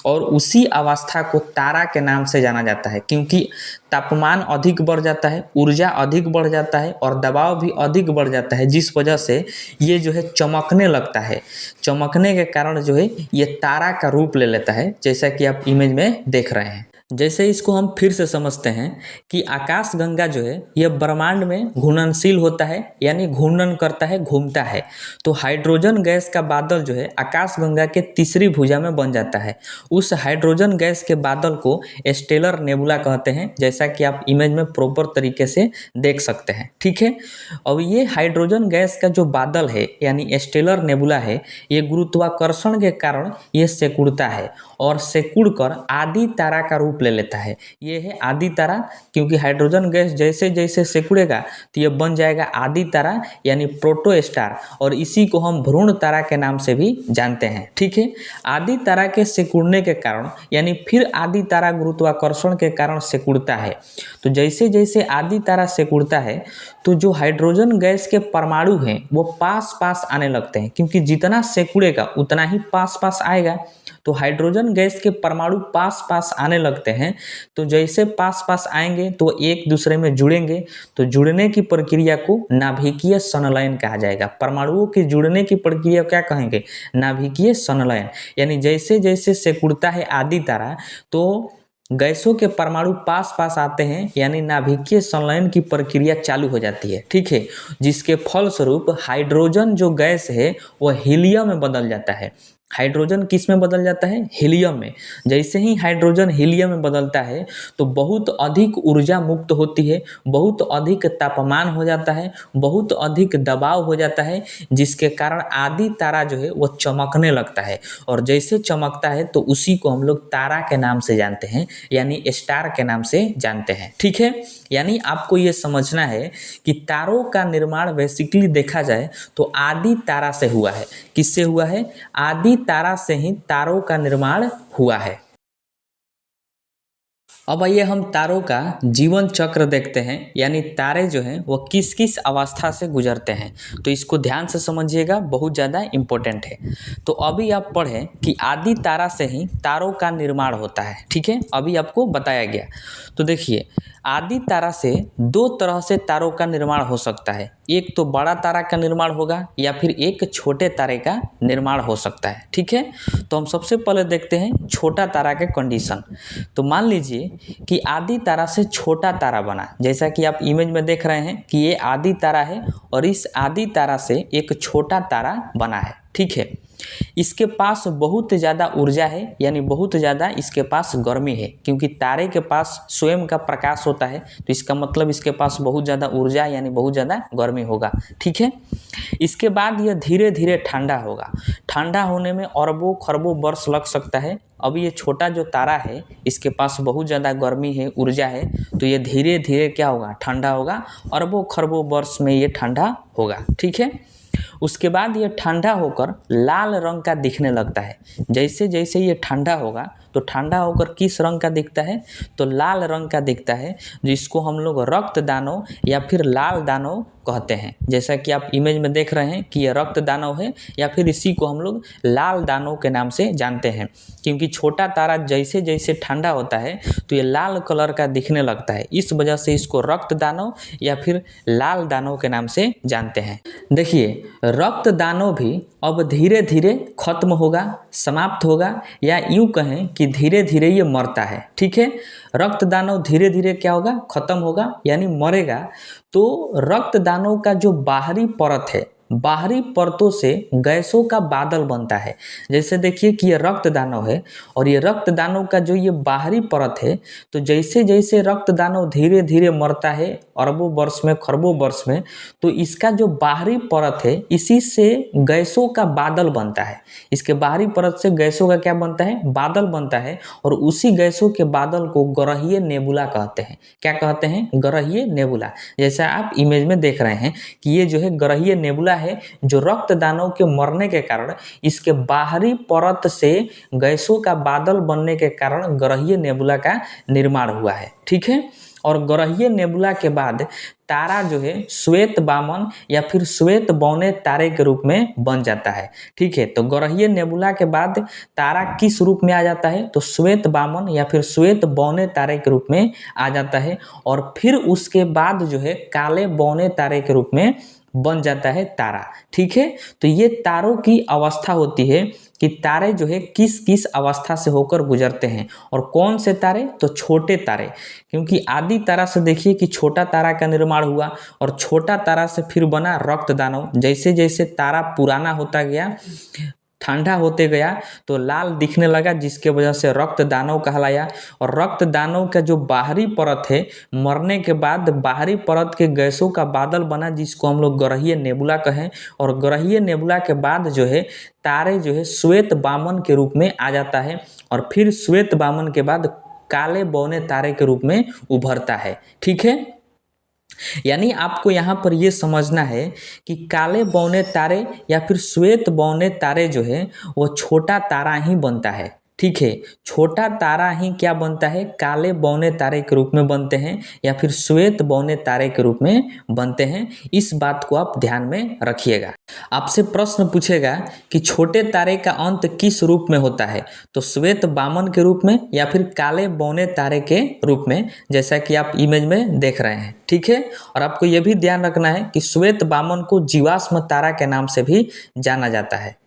और उसी अवस्था को तारा के नाम से जाना जाता है। क्योंकि तापमान अधिक बढ़ जाता है, ऊर्जा अधिक बढ़ जाता है और दबाव भी अधिक बढ़ जाता है, जिस वजह से ये जो है चमकने लगता है। चमकने के कारण जो है ये तारा का रूप ले लेता है, जैसा कि आप इमेज में देख रहे हैं। जैसे इसको हम फिर से समझते हैं कि आकाशगंगा जो है यह ब्रह्मांड में घूर्णनशील होता है, यानी घूर्णन करता है, घूमता है। तो हाइड्रोजन गैस का बादल जो है आकाशगंगा के तीसरी भुजा में बन जाता है। उस हाइड्रोजन गैस के बादल को स्टेलर नेबुला कहते हैं, जैसा कि आप इमेज में प्रॉपर तरीके से देख सकते हैं। ठीक है। अब ये हाइड्रोजन गैस का जो बादल है, यानी स्टेलर नेबुला है, ये गुरुत्वाकर्षण के कारण ये सिकुड़ता है और सिकुड़ कर आदि तारा का रूप रूप ले लेता है। ये है आदि तारा, क्योंकि हाइड्रोजन गैस जैसे जैसे सिकुड़ेगा तो ये बन जाएगा आदि तारा यानी प्रोटोस्टार, और इसी को हम भ्रूण तारा के नाम से भी जानते हैं। ठीक है, आदि तारा के सिकुड़ने के कारण यानी फिर आदि तारा गुरुत्वाकर्षण के कारण सिकुड़ता है। तो जैसे जैसे आदि तारा सिकुड़ता है तो जो हाइड्रोजन गैस के परमाणु हैं वो पास पास आने लगते हैं, क्योंकि जितना सिकुड़ेगा उतना ही पास पास आएगा। तो हाइड्रोजन गैस के परमाणु पास पास आने लगते हैं, तो जैसे पास पास आएंगे तो एक दूसरे में जुड़ेंगे, तो जुड़ने की प्रक्रिया को नाभिकीय संलयन कहा जाएगा। परमाणुओं के जुड़ने की प्रक्रिया क्या कहेंगे? नाभिकीय संलयन। यानी जैसे जैसे सिकुड़ता है आदि तारा तो गैसों के परमाणु पास पास आते हैं, यानी नाभिकीय संलयन की प्रक्रिया चालू हो जाती है। ठीक है, जिसके फलस्वरूप हाइड्रोजन जो गैस है वह हीलियम में बदल जाता है। हाइड्रोजन किस में बदल जाता है? हीलियम में। जैसे ही हाइड्रोजन हीलियम में बदलता है तो बहुत अधिक ऊर्जा मुक्त होती है, बहुत अधिक तापमान हो जाता है, बहुत अधिक दबाव हो जाता है, जिसके कारण आदि तारा जो है वो चमकने लगता है। और जैसे चमकता है तो उसी को हम लोग तारा के नाम से जानते हैं, यानी स्टार के नाम से जानते हैं। ठीक है, यानी आपको ये समझना है कि तारों का निर्माण बेसिकली देखा जाए तो आदि तारा से हुआ है। किससे हुआ है? आदि तारा से ही तारों का निर्माण हुआ है। अब आइए हम तारों का जीवन चक्र देखते हैं, यानी तारे जो हैं वो किस किस अवस्था से गुजरते हैं। तो इसको ध्यान से समझिएगा, बहुत ज़्यादा इम्पोर्टेंट है। तो अभी आप पढ़ें कि आदि तारा से ही तारों का निर्माण होता है। ठीक है, अभी आपको बताया गया। तो देखिए, आदि तारा से दो तरह से तारों का निर्माण हो सकता है। एक तो बड़ा तारा का निर्माण होगा या फिर एक छोटे तारे का निर्माण हो सकता है। ठीक है, तो हम सबसे पहले देखते हैं छोटा तारा के कंडीशन। तो मान लीजिए कि आदि तारा से छोटा तारा बना, जैसा कि आप इमेज में देख रहे हैं कि ये आदि तारा है और इस आदि तारा से एक छोटा तारा बना है। ठीक है, इसके पास बहुत ज़्यादा ऊर्जा है, यानी बहुत ज़्यादा इसके पास गर्मी है, क्योंकि तारे के पास स्वयं का प्रकाश होता है, तो इसका मतलब इसके पास बहुत ज़्यादा ऊर्जा यानी बहुत ज़्यादा गर्मी होगा। ठीक है, इसके बाद यह धीरे धीरे ठंडा होगा। ठंडा होने में अरबों खरबों वर्ष लग सकता है। अभी ये छोटा जो तारा है इसके पास बहुत ज़्यादा गर्मी है, ऊर्जा है, तो ये धीरे धीरे क्या होगा? ठंडा होगा। अरबों खरबों वर्ष में ये ठंडा होगा। ठीक है, उसके बाद ये ठंडा होकर लाल रंग का दिखने लगता है। जैसे जैसे ये ठंडा होगा तो ठंडा होकर किस रंग का दिखता है? तो लाल रंग का दिखता है, जिसको हम लोग रक्त दानव या फिर लाल दानव कहते हैं। जैसा कि आप इमेज में देख रहे हैं कि ये रक्त दानव है, या फिर इसी को हम लोग लाल दानव के नाम से जानते हैं, क्योंकि छोटा तारा जैसे जैसे ठंडा होता है तो ये लाल कलर का दिखने लगता है। इस वजह से इसको रक्त दानव या फिर लाल दानव के नाम से जानते हैं। देखिए, रक्त दानव भी अब धीरे धीरे खत्म होगा, समाप्त होगा, या यूँ कहें कि धीरे धीरे ये मरता है। ठीक है, रक्त दानव धीरे धीरे क्या होगा? खत्म होगा, यानी मरेगा। तो रक्त दानव का जो बाहरी परत है, बाहरी परतों से गैसों का बादल बनता है। जैसे देखिए कि ये रक्त दानव है और ये रक्त दानव का जो ये बाहरी परत है, तो जैसे जैसे रक्त दानव धीरे धीरे मरता है अरबों वर्ष में, खरबों वर्ष में, तो इसका जो बाहरी परत है इसी से गैसों का बादल बनता है। इसके बाहरी परत से गैसों का क्या बनता है? बादल बनता है, और उसी गैसों के बादल को ग्रहीय नेबुला कहते हैं। क्या कहते हैं? ग्रहीय नेबुला। जैसा आप इमेज में देख रहे हैं कि ये जो है ग्रहीय नेबुला है, जो रक्त दानव के मरने के कारण इसके बाहरी परत से गैसों का बादल बनने के कारण ग्रहीय नेबुला का निर्माण हुआ है। ठीक है, और ग्रहीय नेबुला के बाद तारा जो है श्वेत बामन या फिर श्वेत बौने तारे के रूप में बन जाता है। ठीक है, तो ग्रहीय नेबुला के बाद तारा किस रूप में आ जाता है? तो श्वेत बामन या फिर श्वेत बौने तारे के रूप में आ जाता है, और फिर उसके बाद जो है काले बौने तारे के रूप में बन जाता है तारा। ठीक है, तो ये तारों की अवस्था होती है कि तारे जो है किस किस अवस्था से होकर गुजरते हैं। और कौन से तारे? तो छोटे तारे, क्योंकि आदि तारा से देखिए कि छोटा तारा का निर्माण हुआ, और छोटा तारा से फिर बना रक्त दानव। जैसे जैसे तारा पुराना होता गया, ठंडा होते गया, तो लाल दिखने लगा, जिसके वजह से रक्त दानव कहलाया। और रक्त दानव का जो बाहरी परत है, मरने के बाद बाहरी परत के गैसों का बादल बना, जिसको हम लोग ग्रहीय नेबुला कहें। और ग्रहीय नेबुला के बाद जो है तारे जो है श्वेत बामन के रूप में आ जाता है, और फिर श्वेत बामन के बाद काले बौने तारे के रूप में उभरता है। ठीक है, यानी आपको यहाँ पर ये समझना है कि काले बौने तारे या फिर श्वेत बौने तारे जो है वो छोटा तारा ही बनता है। ठीक है, छोटा तारा ही क्या बनता है, काले बौने तारे के रूप में बनते हैं या फिर श्वेत बौने तारे के रूप में बनते हैं। इस बात को आप ध्यान में रखिएगा। आपसे प्रश्न पूछेगा कि छोटे तारे का अंत किस रूप में होता है, तो श्वेत बामन के रूप में या फिर काले बौने तारे के रूप में, जैसा कि आप इमेज में देख रहे हैं। ठीक है, और आपको यह भी ध्यान रखना है कि श्वेत बामन को जीवाश्म तारा के नाम से भी जाना जाता है।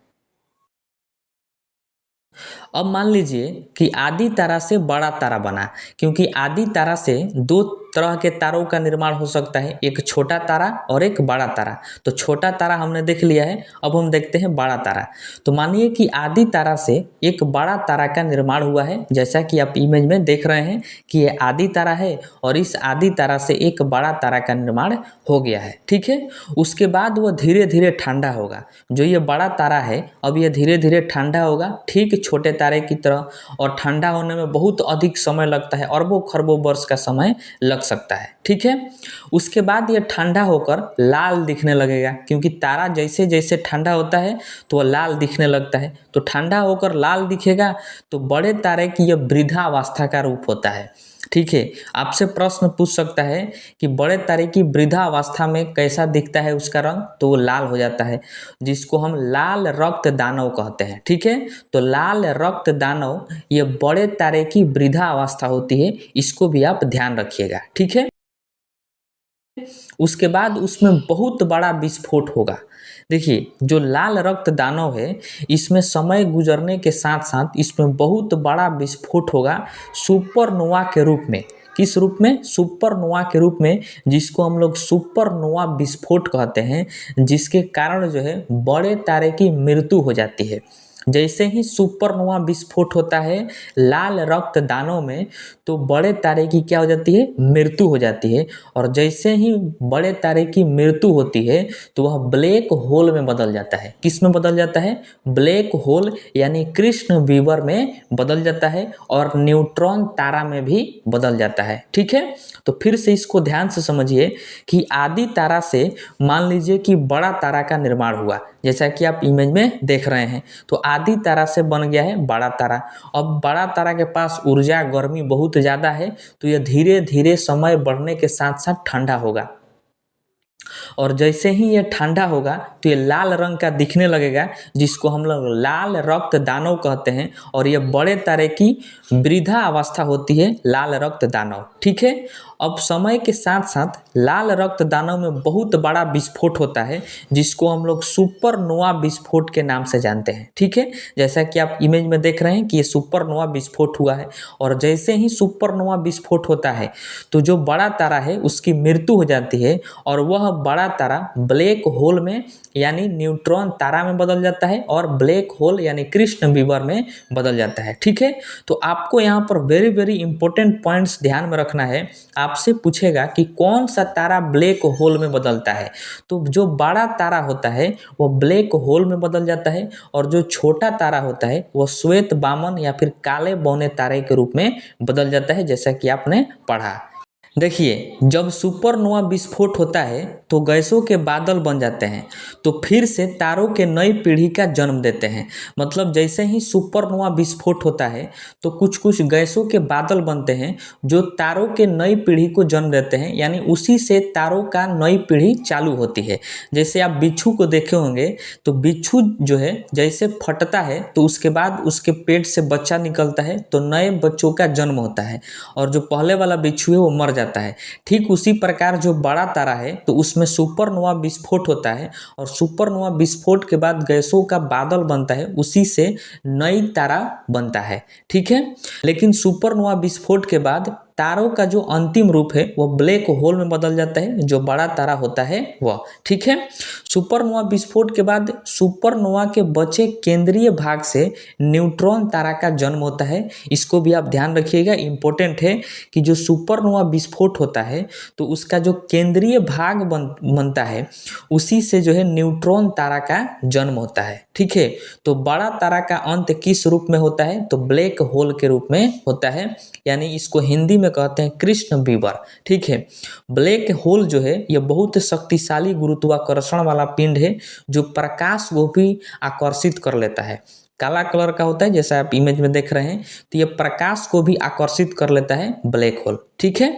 अब मान लीजिए कि आदि तारा से बड़ा तारा बना, क्योंकि आदि तारा से दो तरह के तारों का निर्माण हो सकता है, एक छोटा तारा और एक बड़ा तारा। तो छोटा तारा हमने देख लिया है, अब हम देखते हैं बड़ा तारा। तो मानिए कि आदि तारा से एक बड़ा तारा का निर्माण हुआ है, जैसा कि आप इमेज में देख रहे हैं कि ये आदि तारा है और इस आदि तारा से एक बड़ा तारा का निर्माण हो गया है। ठीक है, उसके बाद वह धीरे धीरे ठंडा होगा। जो ये बड़ा तारा है अब ये धीरे धीरे ठंडा होगा, ठीक छोटे तारे की तरह, और ठंडा होने में बहुत अधिक समय लगता है, अरबों खरबों वर्ष का समय लग सकता है। ठीक है, उसके बाद ये ठंडा होकर लाल दिखने लगेगा, क्योंकि तारा जैसे जैसे ठंडा होता है तो वह लाल दिखने लगता है। तो ठंडा होकर लाल दिखेगा तो बड़े तारे की यह वृद्धावस्था का रूप होता है। ठीक है, आपसे प्रश्न पूछ सकता है कि बड़े तारे की वृद्धावस्था में कैसा दिखता है उसका रंग, तो वो लाल हो जाता है, जिसको हम लाल रक्त दानव कहते हैं। ठीक है, तो लाल रक्त दानव ये बड़े तारे की वृद्धावस्था होती है, इसको भी आप ध्यान रखिएगा। ठीक है, उसके बाद उसमें बहुत बड़ा विस्फोट होगा। देखिए, जो लाल रक्त दानव है इसमें समय गुजरने के साथ साथ इसमें बहुत बड़ा विस्फोट होगा सुपरनोवा के रूप में। किस रूप में, सुपरनोवा के रूप में, जिसको हम लोग सुपरनोवा विस्फोट कहते हैं, जिसके कारण जो है बड़े तारे की मृत्यु हो जाती है। जैसे ही सुपरनोवा विस्फोट होता है लाल रक्त दानों में, तो बड़े तारे की क्या हो जाती है, मृत्यु हो जाती है। और जैसे ही बड़े तारे की मृत्यु होती है तो वह ब्लैक होल में बदल जाता है। किस में बदल जाता है, ब्लैक होल यानी कृष्ण वीवर में बदल जाता है, और न्यूट्रॉन तारा में भी बदल जाता है। ठीक है, तो फिर से इसको ध्यान से समझिए कि आदि तारा से मान लीजिए कि बड़ा तारा का निर्माण हुआ, जैसा कि आप इमेज में देख रहे हैं। तो आदि तारा से बन गया है बड़ा तारा। अब बड़ा तारा के पास ऊर्जा गर्मी बहुत ज़्यादा है, तो यह धीरे धीरे समय बढ़ने के साथ साथ ठंडा होगा, और जैसे ही ये ठंडा होगा तो ये लाल रंग का दिखने लगेगा, जिसको हम लोग लाल रक्त दानव कहते हैं। और ये बड़े तारे की वृद्धा अवस्था होती है लाल रक्त दानव। ठीक है, अब समय के साथ साथ लाल रक्त दानव में बहुत बड़ा विस्फोट होता है, जिसको हम लोग सुपरनोवा विस्फोट के नाम से जानते हैं। ठीक है, जैसा कि आप इमेज में देख रहे हैं कि ये सुपरनोवा विस्फोट हुआ है, और जैसे ही सुपरनोवा विस्फोट होता है तो जो बड़ा तारा है उसकी मृत्यु हो जाती है, और वह बड़ा तारा ब्लैक होल में यानी न्यूट्रॉन तारा में बदल जाता है, और ब्लैक होल यानी कृष्ण वीवर में बदल जाता है। ठीक है, तो आपको यहाँ पर वेरी वेरी इंपॉर्टेंट पॉइंट्स ध्यान में रखना है। आपसे पूछेगा कि कौन सा तारा ब्लैक होल में बदलता है, तो जो बड़ा तारा होता है वो ब्लैक होल में बदल जाता है, और जो छोटा तारा होता है वो श्वेत बामन या फिर काले बौने तारे के रूप में बदल जाता है, जैसा कि आपने पढ़ा। देखिए, जब सुपरनोवा विस्फोट होता है तो गैसों के बादल बन जाते हैं, तो फिर से तारों के नई पीढ़ी का जन्म देते हैं। मतलब जैसे ही सुपरनोवा विस्फोट होता है तो कुछ कुछ गैसों के बादल बनते हैं जो तारों के नई पीढ़ी को जन्म देते हैं, यानी उसी से तारों का नई पीढ़ी चालू होती है। जैसे आप बिच्छू को देखे होंगे, तो बिच्छू जो है जैसे फटता है तो उसके बाद उसके पेट से बच्चा निकलता है, तो नए बच्चों का जन्म होता है, और जो पहले वाला बिच्छू है वो मर जाता है। ठीक उसी प्रकार जो बड़ा तारा है तो उसमें सुपरनोवा विस्फोट होता है, और सुपरनोवा विस्फोट के बाद गैसों का बादल बनता है, उसी से नई तारा बनता है। ठीक है, लेकिन सुपरनोवा विस्फोट के बाद तारों का जो अंतिम रूप है वो ब्लैक होल में बदल जाता है, जो बड़ा तारा होता है वह। ठीक है, सुपरनोवा विस्फोट के बाद सुपरनोवा के बचे केंद्रीय भाग से न्यूट्रॉन तारा का जन्म होता है। इसको भी आप ध्यान रखिएगा, इंपॉर्टेंट है कि जो सुपरनोवा विस्फोट होता है तो उसका जो केंद्रीय भाग बनता है उसी से जो है न्यूट्रॉन तारा का जन्म होता है। ठीक है, तो बड़ा तारा का अंत किस रूप में होता है, तो ब्लैक होल के रूप में होता है, यानी इसको हिंदी में कहते हैं कृष्ण विवर। ठीक है, ब्लैक होल जो है यह बहुत शक्तिशाली गुरुत्वाकर्षण वाला पिंड है जो प्रकाश को भी आकर्षित कर लेता है। काला कलर का होता है जैसा आप इमेज में देख रहे हैं, तो यह प्रकाश को भी आकर्षित कर लेता है ब्लैक होल। ठीक है,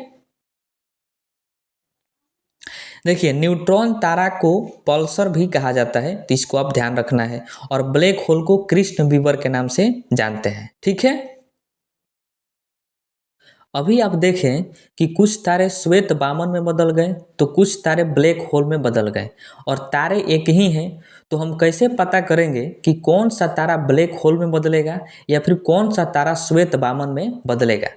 देखिए न्यूट्रॉन तारा को पल्सर भी कहा जाता है, तो इसको आप ध्यान रखना है, और ब्लैक होल को कृष्ण विवर के नाम से जानते हैं। ठीक है, अभी आप देखें कि कुछ तारे श्वेत बामन में बदल गए तो कुछ तारे ब्लैक होल में बदल गए, और तारे एक ही हैं, तो हम कैसे पता करेंगे कि कौन सा तारा ब्लैक होल में बदलेगा या फिर कौन सा तारा श्वेत बामन में बदलेगा।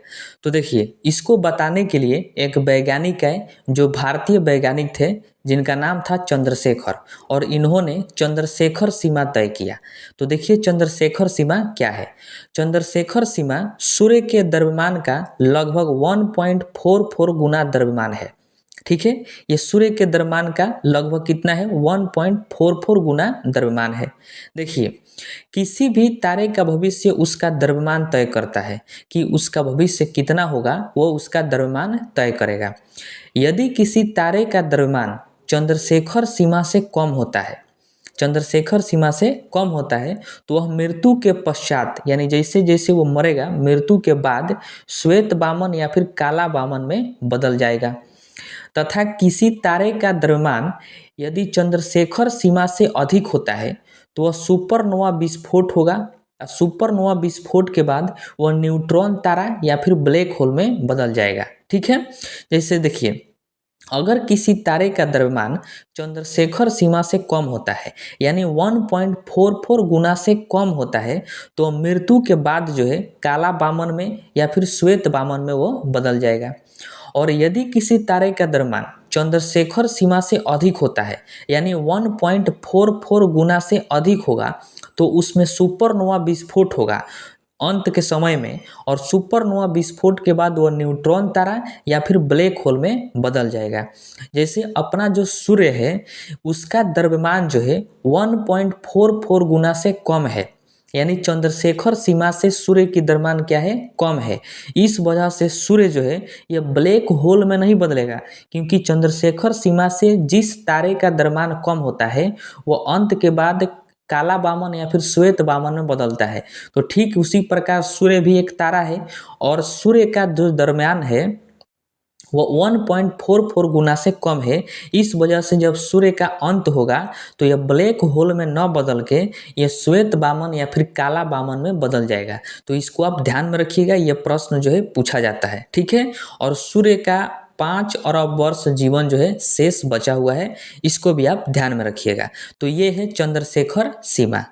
तो देखिए इसको बताने के लिए एक वैज्ञानिक है जो भारतीय वैज्ञानिक थे जिनका नाम था चंद्रशेखर, और इन्होंने चंद्रशेखर सीमा तय किया। तो देखिए चंद्रशेखर सीमा क्या है। चंद्रशेखर सीमा सूर्य के द्रव्यमान का लगभग 1.44 गुना द्रव्यमान है। ठीक है, ये सूर्य के द्रव्यमान का लगभग कितना है, 1.44 गुना द्रव्यमान है। देखिए किसी भी तारे का भविष्य उसका द्रव्यमान तय करता है कि उसका भविष्य कितना होगा, वो उसका द्रव्यमान तय करेगा। यदि किसी तारे का द्रव्यमान चंद्रशेखर सीमा से कम होता है, चंद्रशेखर सीमा से कम होता है, तो वह मृत्यु के पश्चात, यानी जैसे जैसे वो मरेगा मृत्यु के बाद श्वेत बामन या फिर काला बामन में बदल जाएगा। तथा किसी तारे का द्रव्यमान यदि चंद्रशेखर सीमा से अधिक होता है तो वह सुपरनोवा विस्फोट होगा। सुपरनोवा विस्फोट के बाद वह न्यूट्रॉन तारा या फिर ब्लैक होल में बदल जाएगा। ठीक है, जैसे देखिए अगर किसी तारे का द्रव्यमान चंद्रशेखर सीमा से कम होता है, यानी 1.44 गुना से कम होता है, तो मृत्यु के बाद जो है काला बामन में या फिर श्वेत बामन में वो बदल जाएगा। और यदि किसी तारे का द्रव्यमान चंद्रशेखर सीमा से अधिक होता है, यानी 1.44 गुना से अधिक होगा, तो उसमें सुपरनोवा विस्फोट होगा अंत के समय में, और सुपरनोवा विस्फोट के बाद वह न्यूट्रॉन तारा या फिर ब्लैक होल में बदल जाएगा। जैसे अपना जो सूर्य है उसका द्रव्यमान जो है 1.44 गुना से कम है, यानी चंद्रशेखर सीमा से सूर्य की द्रव्यमान क्या है, कम है। इस वजह से सूर्य जो है यह ब्लैक होल में नहीं बदलेगा, क्योंकि चंद्रशेखर सीमा से जिस तारे का द्रव्यमान कम होता है वह अंत के बाद काला बामन या फिर श्वेत बामन में बदलता है। तो ठीक उसी प्रकार सूर्य भी एक तारा है, और सूर्य का जो द्रव्यमान है वो 1.44 गुना से कम है। इस वजह से जब सूर्य का अंत होगा तो यह ब्लैक होल में न बदल के यह श्वेत बामन या फिर काला बामन में बदल जाएगा। तो इसको आप ध्यान में रखिएगा, यह प्रश्न जो है पूछा जाता है। ठीक है, और सूर्य का 5 अरब वर्ष जीवन जो है शेष बचा हुआ है, इसको भी आप ध्यान में रखिएगा। तो ये है चंद्रशेखर सीमा।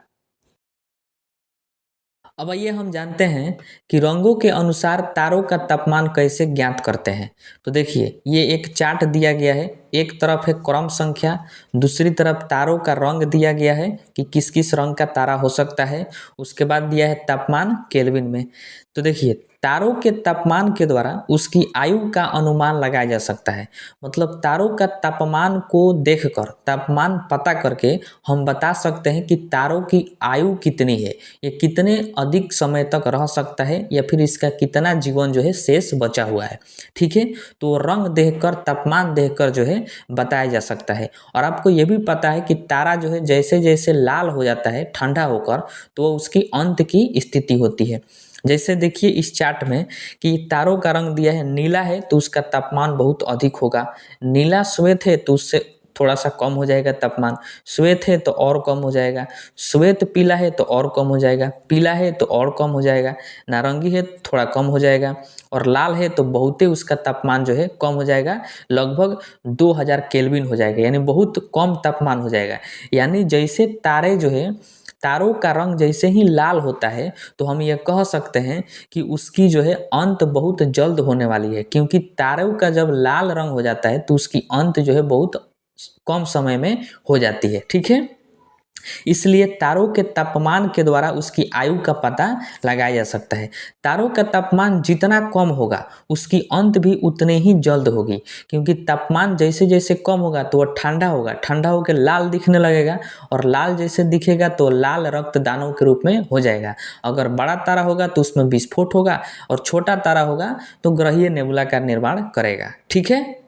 अब आइए हम जानते हैं कि रंगों के अनुसार तारों का तापमान कैसे ज्ञात करते हैं। तो देखिए ये एक चार्ट दिया गया है, एक तरफ है क्रम संख्या, दूसरी तरफ तारों का रंग दिया गया है कि किस किस रंग का तारा हो सकता है, उसके बाद दिया है तापमान केल्विन में। तो देखिए तारों के तापमान के द्वारा उसकी आयु का अनुमान लगाया जा सकता है। मतलब तारों का तापमान को देखकर, तापमान पता करके हम बता सकते हैं कि तारों की आयु कितनी है, ये कितने अधिक समय तक रह सकता है, या फिर इसका कितना जीवन जो है शेष बचा हुआ है। ठीक है, तो रंग देखकर, तापमान देखकर जो है बताया जा सकता है। और आपको ये भी पता है कि तारा जो है जैसे जैसे लाल हो जाता है ठंडा होकर, तो उसकी अंत की स्थिति होती है। जैसे देखिए इस चार्ट में कि तारों का रंग दिया है, नीला है तो उसका तापमान बहुत अधिक होगा, नीला श्वेत है तो उससे थोड़ा सा कम हो जाएगा तापमान, श्वेत है तो और कम हो जाएगा, श्वेत पीला है तो और कम हो जाएगा, पीला है तो और कम हो जाएगा, नारंगी है तो थोड़ा कम हो जाएगा, और लाल है तो बहुत ही उसका तापमान जो है कम हो जाएगा, लगभग 2000 केल्विन हो जाएगा, यानी बहुत कम तापमान हो जाएगा। यानी जैसे तारे जो है तारों का रंग जैसे ही लाल होता है तो हम ये कह सकते हैं कि उसकी जो है अंत बहुत जल्द होने वाली है, क्योंकि तारों का जब लाल रंग हो जाता है तो उसकी अंत जो है बहुत कम समय में हो जाती है। ठीक है, इसलिए तारों के तापमान के द्वारा उसकी आयु का पता लगाया जा सकता है। तारों का तापमान जितना कम होगा उसकी अंत भी उतने ही जल्द होगी, क्योंकि तापमान जैसे जैसे कम होगा तो वह ठंडा होगा, ठंडा होकर लाल दिखने लगेगा, और लाल जैसे दिखेगा तो लाल रक्त दानों के रूप में हो जाएगा। अगर बड़ा तारा होगा तो उसमें विस्फोट होगा, और छोटा तारा होगा तो ग्रहीय नेबुला का निर्माण करेगा। ठीक है,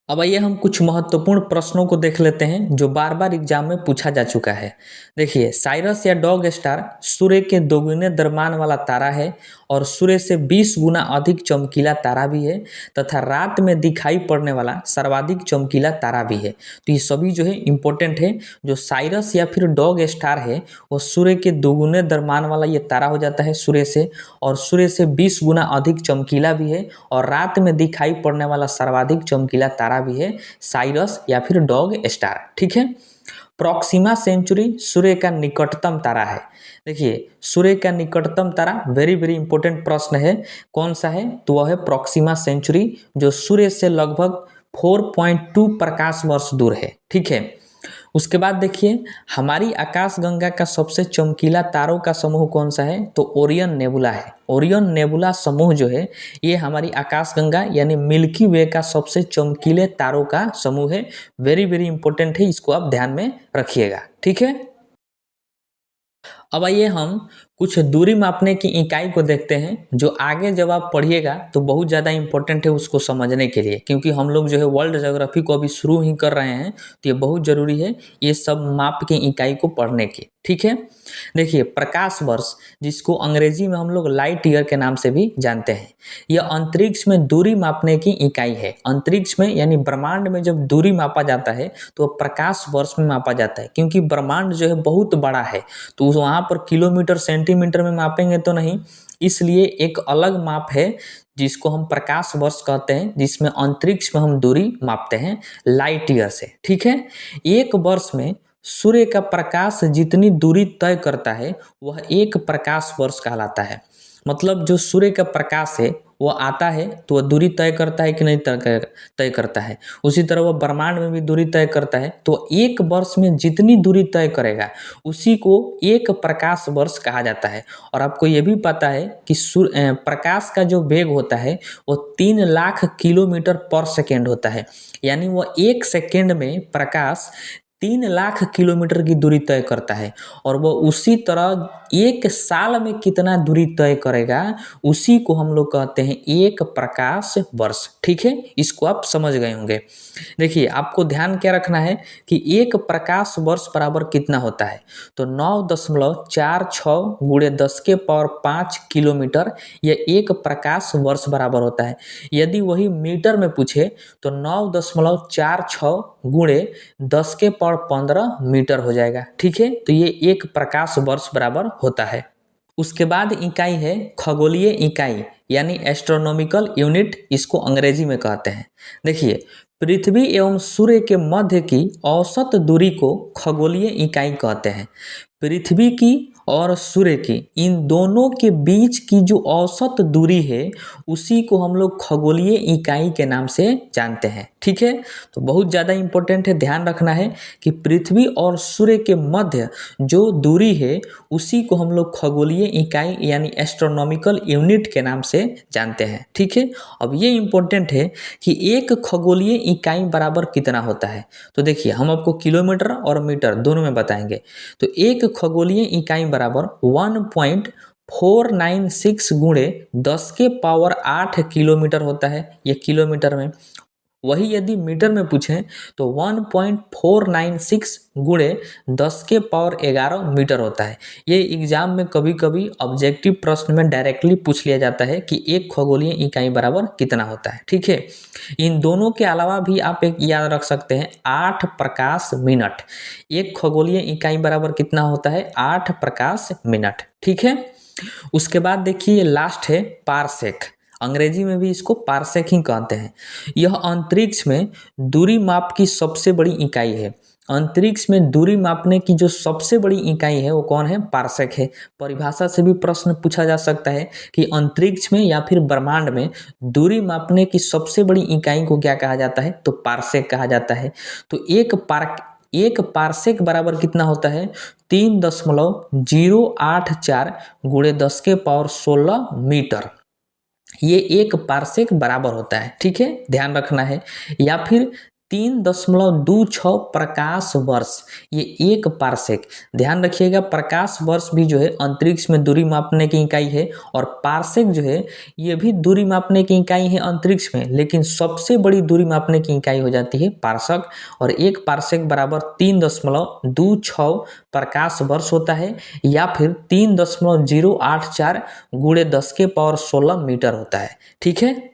अब आइए हम कुछ महत्वपूर्ण प्रश्नों को देख लेते हैं जो बार बार एग्जाम में पूछा जा चुका है। देखिए, साइरस या डॉग स्टार सूर्य के दोगुने द्रव्यमान वाला तारा है और सूर्य से 20 गुना अधिक चमकीला तारा भी है, तथा रात में दिखाई पड़ने वाला सर्वाधिक चमकीला तारा भी है। तो ये सभी जो है इम्पोर्टेंट है। जो साइरस या फिर डॉग स्टार है वो सूर्य के दोगुने द्रव्यमान वाला ये तारा हो जाता है सूर्य से, और सूर्य से 20 गुना अधिक चमकीला भी है, और रात में दिखाई पड़ने वाला सर्वाधिक चमकीला तारा भी है साइरस या फिर डॉग स्टार। ठीक है, प्रॉक्सिमा सेंचुरी सूर्य का निकटतम तारा है। देखिए, सूर्य का निकटतम तारा वेरी वेरी इंपॉर्टेंट प्रश्न है, कौन सा है? तो वह है प्रॉक्सिमा सेंचुरी, जो सूर्य से लगभग 4.2 प्रकाश वर्ष दूर है। ठीक है, उसके बाद देखिए, हमारी आकाशगंगा का सबसे चमकीला तारों का समूह कौन सा है? तो ओरियन नेबुला है। ओरियन नेबुला समूह जो है ये हमारी आकाशगंगा यानी मिल्की वे का सबसे चमकीले तारों का समूह है। वेरी वेरी इंपॉर्टेंट है, इसको आप ध्यान में रखिएगा। ठीक है, अब आइए हम कुछ दूरी मापने की इकाई को देखते हैं, जो आगे जब आप पढ़िएगा तो बहुत ज़्यादा इंपॉर्टेंट है उसको समझने के लिए, क्योंकि हम लोग जो है वर्ल्ड ज्योग्राफी को अभी शुरू ही कर रहे हैं, तो ये बहुत ज़रूरी है ये सब माप की इकाई को पढ़ने की। ठीक है, देखिए, प्रकाश वर्ष, जिसको अंग्रेजी में हम लोग लाइट ईयर के नाम से भी जानते हैं, यह अंतरिक्ष में दूरी मापने की इकाई है। अंतरिक्ष में यानी ब्रह्मांड में जब दूरी मापा जाता है तो प्रकाश वर्ष में मापा जाता है, क्योंकि ब्रह्मांड जो है बहुत बड़ा है, तो वहाँ पर किलोमीटर सेंटीमीटर में मापेंगे तो नहीं, इसलिए एक अलग माप है जिसको हम प्रकाश वर्ष कहते हैं, जिसमें अंतरिक्ष में हम दूरी मापते हैं लाइट ईयर से। ठीक है, एक वर्ष में सूर्य का प्रकाश जितनी दूरी तय करता है वह एक प्रकाश वर्ष कहलाता है। मतलब जो सूर्य का प्रकाश है वो आता है तो वह दूरी तय करता है कि नहीं तय करता है, उसी तरह वह ब्रह्मांड में भी दूरी तय करता है। तो एक वर्ष में जितनी दूरी तय करेगा उसी को एक प्रकाश वर्ष कहा जाता है। और आपको ये भी पता है कि प्रकाश का जो वेग होता है वो 3 लाख किलोमीटर पर सेकेंड होता है, यानी वह एक सेकेंड में प्रकाश 3 लाख किलोमीटर की दूरी तय करता है। और वह उसी तरह एक साल में कितना दूरी तय करेगा उसी को हम लोग कहते हैं एक प्रकाश वर्ष। ठीक है, इसको आप समझ गए होंगे। देखिए, आपको ध्यान क्या रखना है कि एक प्रकाश वर्ष बराबर कितना होता है? तो 9.46 गुणे 10 के पावर 5 किलोमीटर, यह एक प्रकाश वर्ष बराबर होता है। यदि वही मीटर में पूछे तो 9.46 गुणे 10 के पावर 15 मीटर हो जाएगा। ठीक है, तो ये एक प्रकाश वर्ष बराबर होता है। उसके बाद इकाई है खगोलीय इकाई यानी एस्ट्रोनॉमिकल यूनिट, इसको अंग्रेजी में कहते हैं। देखिए, पृथ्वी एवं सूर्य के मध्य की औसत दूरी को खगोलीय इकाई कहते हैं। पृथ्वी की और सूर्य की इन दोनों के बीच की जो औसत दूरी है उसी को हम लोग खगोलीय इकाई के नाम से जानते हैं। ठीक है, तो बहुत ज़्यादा इंपॉर्टेंट है, ध्यान रखना है कि पृथ्वी और सूर्य के मध्य जो दूरी है उसी को हम लोग खगोलीय इकाई यानी एस्ट्रोनॉमिकल यूनिट के नाम से जानते हैं। ठीक है, अब ये इंपॉर्टेंट है कि एक खगोलीय इकाई बराबर कितना होता है। तो देखिए, हम आपको किलोमीटर और मीटर दोनों में बताएंगे। तो एक खगोलीय इकाई बराबर 1.496 गुणे 10 के पावर 8 किलोमीटर होता है, ये किलोमीटर में। वही यदि मीटर में पूछें तो 1.496 गुणे 10 के पावर 11 मीटर होता है। ये एग्जाम में कभी कभी ऑब्जेक्टिव प्रश्न में डायरेक्टली पूछ लिया जाता है कि एक खगोलीय इकाई बराबर कितना होता है। ठीक है, इन दोनों के अलावा भी आप एक याद रख सकते हैं 8 प्रकाश मिनट। एक खगोलीय इकाई बराबर कितना होता है? 8 प्रकाश मिनट। ठीक है, उसके बाद देखिए लास्ट है पारसेक। अंग्रेजी में भी इसको पारसेक ही कहते हैं। यह अंतरिक्ष में दूरी माप की सबसे बड़ी इकाई है। अंतरिक्ष में दूरी मापने की जो सबसे बड़ी इकाई है वो कौन है? पारसेक है। परिभाषा से भी प्रश्न पूछा जा सकता है कि अंतरिक्ष में या फिर ब्रह्मांड में दूरी मापने की सबसे बड़ी इकाई को क्या कहा जाता है? तो पारसेक कहा जाता है। तो एक पारसेक बराबर कितना होता है? 3.084 गुणे 10⁻16 मीटर। ये एक पारसेक बराबर होता है, ठीक है, ध्यान रखना है। या फिर 3.26 प्रकाश वर्ष, ये एक पारसेक। ध्यान रखिएगा, प्रकाश वर्ष भी जो है अंतरिक्ष में दूरी मापने की इकाई है, और पारसेक जो है ये भी दूरी मापने की इकाई है अंतरिक्ष में, लेकिन सबसे बड़ी दूरी मापने की इकाई हो जाती है पारसक। और एक पारसेक बराबर 3.26 प्रकाश वर्ष होता है, या फिर 3.084 गुणे 10⁻16 मीटर होता है, ठीक है।